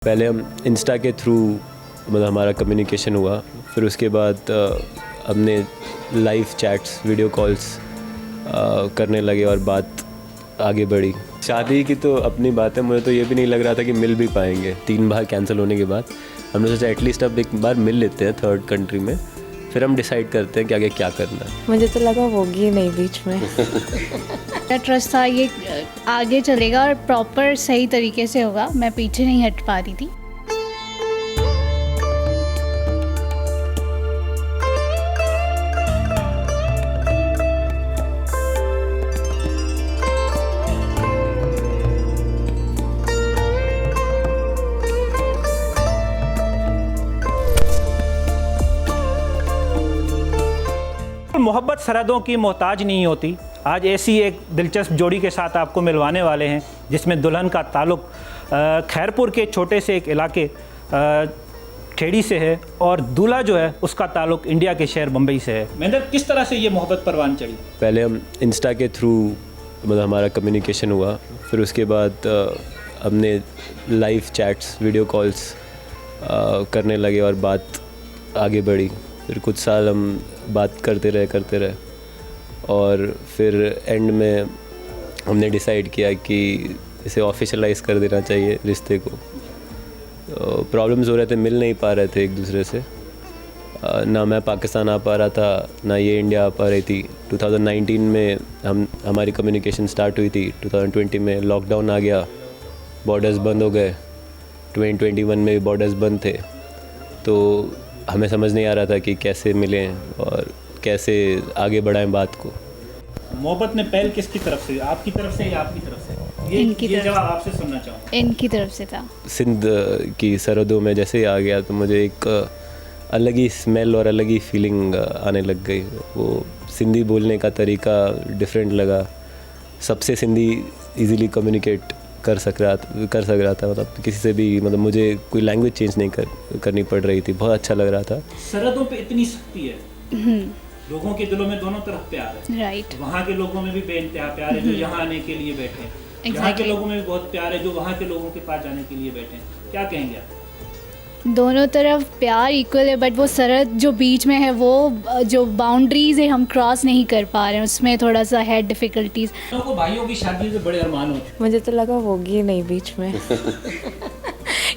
पहले हम इंस्टा के थ्रू मतलब हमारा कम्युनिकेशन हुआ, फिर उसके बाद हमने लाइव चैट्स, वीडियो कॉल्स करने लगे और बात आगे बढ़ी। शादी की तो अपनी बात है, मुझे तो ये भी नहीं लग रहा था कि मिल भी पाएंगे। 3 बार कैंसिल होने के बाद हमने सोचा एटलीस्ट अब एक बार मिल लेते हैं थर्ड कंट्री में, फिर हम डिसाइड करते हैं कि आगे क्या करना है। मुझे तो लगा होगी ही नहीं बीच में। मेरा ट्रस्ट था ये आगे चलेगा और प्रॉपर सही तरीके से होगा, मैं पीछे नहीं हट पा रही थी। मोहब्बत सरहदों की मोहताज नहीं होती। आज ऐसी एक दिलचस्प जोड़ी के साथ आपको मिलवाने वाले हैं जिसमें दुल्हन का ताल्लुक खैरपुर के छोटे से एक इलाके खेड़ी से है और दूल्हा जो है उसका ताल्लुक इंडिया के शहर मुंबई से है। महेंद्र, किस तरह से ये मोहब्बत परवान चढ़ी? पहले हम इंस्टा के थ्रू मतलब हमारा कम्युनिकेशन हुआ, फिर उसके बाद हमने लाइव चैट्स, वीडियो कॉल्स करने लगे और बात आगे बढ़ी। फिर कुछ साल हम बात करते रहे और फिर एंड में हमने डिसाइड किया कि इसे ऑफिशियलाइज़ कर देना चाहिए रिश्ते को। प्रॉब्लम्स हो रहे थे, मिल नहीं पा रहे थे एक दूसरे से। ना मैं पाकिस्तान आ पा रहा था, ना ये इंडिया आ पा रही थी। 2019 में हमारी कम्युनिकेशन स्टार्ट हुई थी। 2020 में लॉकडाउन आ गया, बॉर्डर्स बंद हो गए। 2021 में भी बॉर्डर्स बंद थे, तो हमें समझ नहीं आ रहा था कि कैसे मिलें और कैसे आगे बढ़ाएं बात को। मोहब्बत में पहल किसकी तरफ से, आपकी तरफ से या आपकी तरफ से? ये जवाब आपसे सुनना चाहूँ। इनकी तरफ से था। सिंध की सरहदों में जैसे ही आ गया तो मुझे एक अलग ही स्मेल और अलग ही फीलिंग आने लग गई। वो सिंधी बोलने का तरीका डिफरेंट लगा। सबसे सिंधी इजीली कम्युनिकेट कर सक रहा था, मतलब किसी से भी, मतलब मुझे कोई लैंग्वेज चेंज नहीं करनी पड़ रही थी। बहुत अच्छा लग रहा था। सरहदों पे इतनी सख्ती है, लोगों के दिलों में दोनों तरफ प्यार है। राइट। वहाँ के लोगों में भी बेइंतहा प्यार है जो यहाँ आने के लिए बैठे हैं। यहाँ के लोगों में भी बहुत प्यार है जो वहाँ के लोगों के पास जाने के लिए बैठे हैं। क्या कहेंगे आप? दोनों तरफ प्यार इक्वल है, बट वो सरहद जो बीच में है, वो जो बाउंड्रीज है हम क्रॉस नहीं कर पा रहे हैं, उसमें थोड़ा सा है डिफ़िकल्टीज। लोगों को भाइयों की शादी से बड़े अरमान होते हैं। मुझे तो लगा होगी ही नहीं बीच में।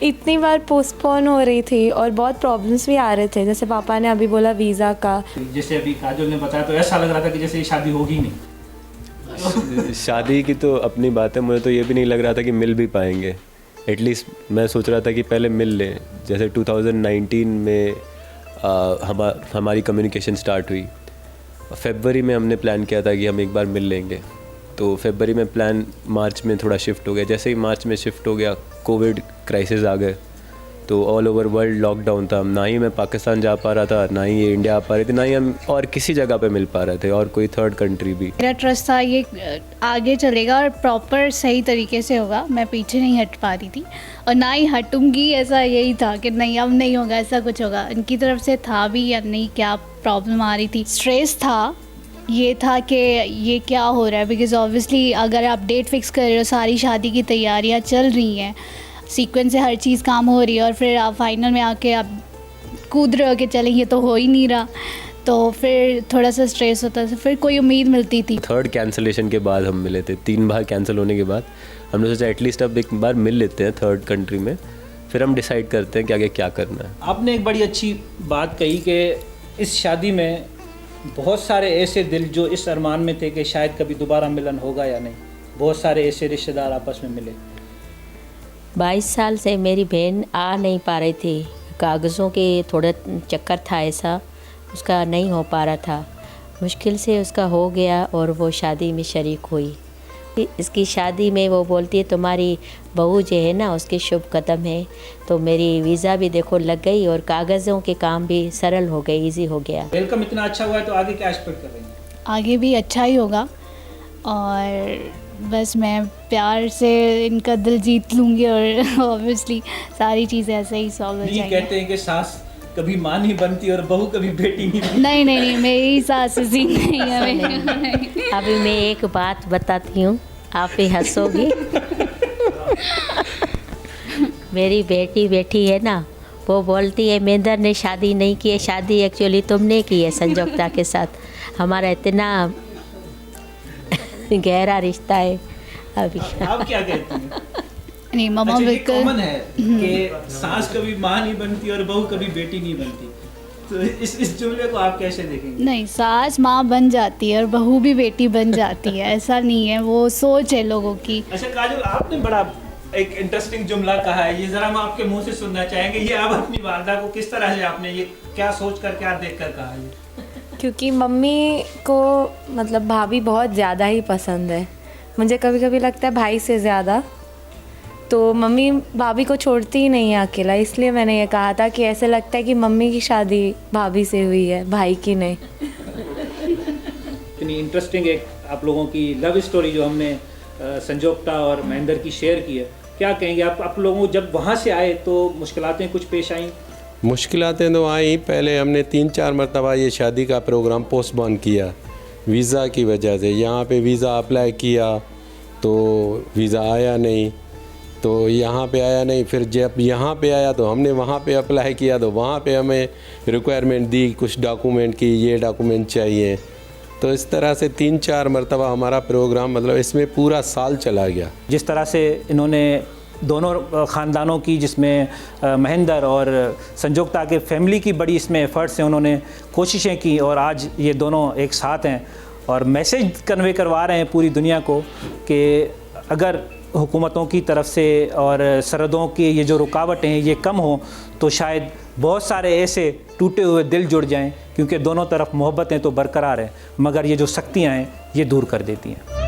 इतनी बार पोस्टपोन हो रही थी और बहुत प्रॉब्लम्स भी आ रहे थे। जैसे पापा ने अभी बोला वीज़ा का, जैसे अभी काजल ने बताया तो ऐसा लग रहा था कि जैसे ये शादी होगी नहीं। शादी की तो अपनी बात है, मुझे तो ये भी नहीं लग रहा था कि मिल भी पाएंगे। एटलीस्ट मैं सोच रहा था कि पहले मिल लें। जैसे 2019 में हमारी कम्युनिकेशन स्टार्ट हुई। फरवरी में हमने प्लान किया था कि हम एक बार मिल लेंगे, तो फरवरी में प्लान मार्च में थोड़ा शिफ्ट हो गया। जैसे ही मार्च में शिफ्ट हो गया, कोविड क्राइसिस आ गए, तो ऑल ओवर वर्ल्ड लॉकडाउन था। ना ही मैं पाकिस्तान जा पा रहा था, ना ही ये इंडिया आ पा रही थी, ना ही हम और किसी जगह पे मिल पा रहे थे, और कोई थर्ड कंट्री भी। मेरा ट्रस्ट था ये आगे चलेगा और प्रॉपर सही तरीके से होगा, मैं पीछे नहीं हट पा रही थी और ना ही हटूंगी। ऐसा यही था कि नहीं अब नहीं होगा, ऐसा कुछ होगा। इनकी तरफ से था भी या नहीं, क्या प्रॉब्लम आ रही थी, स्ट्रेस था, ये था कि ये क्या हो रहा है। बिकॉज़ ऑब्वियसली अगर आप डेट फिक्स कर रहे हो, सारी शादी की तैयारियां चल रही हैं, सीक्वेंस से हर चीज़ काम हो रही है, और फिर आप फाइनल में आके आप कूद रहे हो कि चलें ये तो हो ही नहीं रहा, तो फिर थोड़ा सा स्ट्रेस होता था। फिर कोई उम्मीद मिलती थी। थर्ड कैंसिलेशन के बाद हम मिले थे। 3 बार कैंसिल होने के बाद हमने सोचा एटलीस्ट अब एक बार मिल लेते हैं थर्ड कंट्री में, फिर हम डिसाइड करते हैं कि आगे क्या करना है। आपने एक बड़ी अच्छी बात कही कि इस शादी में बहुत सारे ऐसे दिल जो इस अरमान में थे कि शायद कभी दोबारा मिलन होगा या नहीं, बहुत सारे ऐसे रिश्तेदार आपस में मिले। 22 साल से मेरी बहन आ नहीं पा रही थी। कागज़ों के थोड़ा चक्कर था, ऐसा उसका नहीं हो पा रहा था। मुश्किल से उसका हो गया और वो शादी में शरीक हुई। इसकी शादी में वो बोलती है तुम्हारी बहू जो है ना उसके शुभ कदम है, तो मेरी वीज़ा भी देखो लग गई और कागज़ों के काम भी सरल हो गए, इजी हो गया। वेलकम इतना अच्छा हुआ है, तो आगे क्या एक्सपेक्ट कर रही हैं? आगे भी अच्छा ही होगा और बस मैं प्यार से इनका दिल जीत लूँगी और ऑब्वियसली सारी चीज़ें ऐसे ही सॉल्व हो जाएंगी। कहते हैं कि सास कभी माँ नहीं बनती और बहू कभी बेटी नहीं बनती। नहीं, मेरी सास ऐसी नहीं है। अभी मैं एक बात बताती हूँ, आप ही हंसोगी। मेरी बेटी बैठी है ना, वो बोलती है महेंद्र ने शादी नहीं की है, शादी एक्चुअली तुमने की है संजोक्ता के साथ। हमारा इतना गहरा रिश्ता है अभी। आप क्या कहती हैं? नहीं मम्मा अच्छा, ये बिल्कुल कॉमन है कि सास कभी माँ नहीं बनती और बहू कभी बेटी नहीं बनती, तो इस जुमले को आप कैसे देखेंगे? नहीं, सास माँ बन जाती है और बहू भी बेटी बन जाती है, ऐसा नहीं है, वो सोच है लोगों की। अच्छा काजल, आपने बड़ा एक इंटरेस्टिंग जुमला कहा है, ये जरा हम आपके मुंह से सुनना चाहेंगे। ये आप अपनी वालदा को किस तरह से आपने ये क्या सोच कर क्या देख कर कहा ये? क्योंकि मम्मी को मतलब भाभी बहुत ज़्यादा ही पसंद है, मुझे कभी कभी लगता है भाई से ज़्यादा। तो मम्मी भाभी को छोड़ती ही नहीं है अकेला, इसलिए मैंने ये कहा था कि ऐसे लगता है कि मम्मी की शादी भाभी से हुई है, भाई की नहीं। इतनी इंटरेस्टिंग एक आप लोगों की लव स्टोरी जो हमने संजोक्ता और महेंद्र की शेयर की है, क्या कहेंगे आप लोगों को? जब वहाँ से आए तो मुश्किलातें कुछ पेश आईं? मुश्किलातें तो आई, पहले हमने 3-4 मरतबा ये शादी का प्रोग्राम पोस्टपोन किया वीज़ा की वजह से। यहाँ पे वीज़ा अप्लाई किया तो वीज़ा आया नहीं, तो यहाँ पे आया नहीं। फिर जब यहाँ पे आया तो हमने वहाँ पे अप्लाई किया तो वहाँ पे हमें रिक्वायरमेंट दी कुछ डॉक्यूमेंट की, ये डॉक्यूमेंट चाहिए। तो इस तरह से 3-4 मरतबा हमारा प्रोग्राम, मतलब इसमें पूरा साल चला गया। जिस तरह से इन्होंने दोनों ख़ानदानों की, जिसमें महेंद्र और संजोक्ता के फैमिली की बड़ी इसमें एफ़र्ट्स हैं, उन्होंने कोशिशें की और आज ये दोनों एक साथ हैं और मैसेज कन्वे करवा रहे हैं पूरी दुनिया को कि अगर हुकूमतों की तरफ से और सरहदों की ये जो रुकावटें हैं ये कम हो तो शायद बहुत सारे ऐसे टूटे हुए दिल जुड़ जाएं, क्योंकि दोनों तरफ मोहब्बतें तो बरकरार हैं मगर ये जो सख्तियाँ हैं ये दूर कर देती हैं।